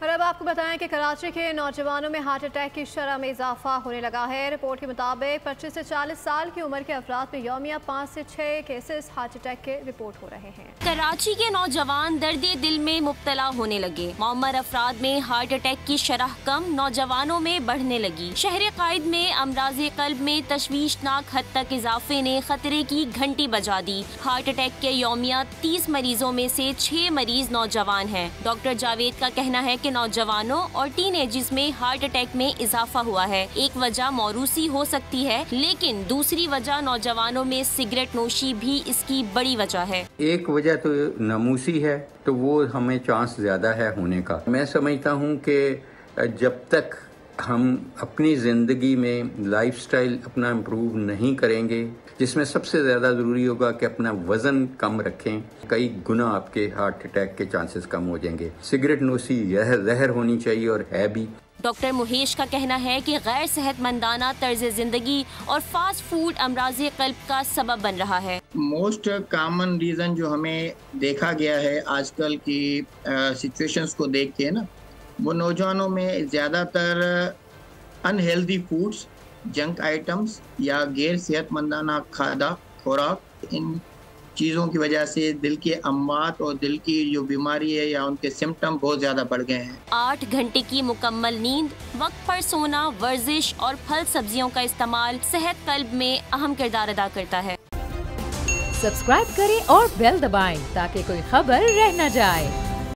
और अब आपको बताएं कि कराची के नौजवानों में हार्ट अटैक की शरह में इजाफा होने लगा है। रिपोर्ट के मुताबिक 25 से 40 साल की उम्र के अफराद में यौमिया 5 से 6 केसेस हार्ट अटैक के रिपोर्ट हो रहे हैं। कराची के नौजवान दर्दे दिल में मुब्तला होने लगे। मौमर अफराद में हार्ट अटैक की शरह कम, नौजवानों में बढ़ने लगी। शहर कायद में अमराज़े कल्ब में तशवीशनाक हद तक इजाफे ने खतरे की घंटी बजा दी। हार्ट अटैक के यौमिया 30 मरीजों में से 6 मरीज नौजवान हैं। डॉक्टर जावेद का कहना है कि नौजवानों और टीनेजर्स में हार्ट अटैक में इजाफा हुआ है। एक वजह मौरूसी हो सकती है, लेकिन दूसरी वजह नौजवानों में सिगरेट नोशी भी इसकी बड़ी वजह है। एक वजह तो नमूसी है, तो वो हमें चांस ज्यादा है होने का। मैं समझता हूँ कि जब तक हम अपनी ज़िंदगी में लाइफस्टाइल अपना इम्प्रूव नहीं करेंगे, जिसमें सबसे ज़्यादा ज़रूरी होगा कि अपना वज़न कम रखें, कई गुना आपके हार्ट अटैक के चांसेस कम हो जाएंगे। सिगरेट नोशी जहर होनी चाहिए और है भी। डॉक्टर मुहेश का कहना है कि गैर सेहतमंदाना तर्ज जिंदगी और फास्ट फूड अमराज़े कल्ब का सबब बन रहा है। मोस्ट कॉमन रीज़न जो हमें देखा गया है आजकल की सिचुएशंस को देख के ना, वो नौजवानों में ज़्यादातर अनहेल्दी फूड्स, जंक आइटम्स या गैर सेहतमंदाना खादा खुराक, इन चीज़ों की वजह से दिल के अमवात और दिल की जो बीमारी है या उनके सिम्टम बहुत ज़्यादा बढ़ गए हैं। 8 घंटे की मुकम्मल नींद, वक्त पर सोना, वर्जिश और फल सब्जियों का इस्तेमाल सेहत कल्ब में अहम किरदार अदा करता है। सब्सक्राइब करें और बेल दबाएं ताकि कोई खबर रह न जाए।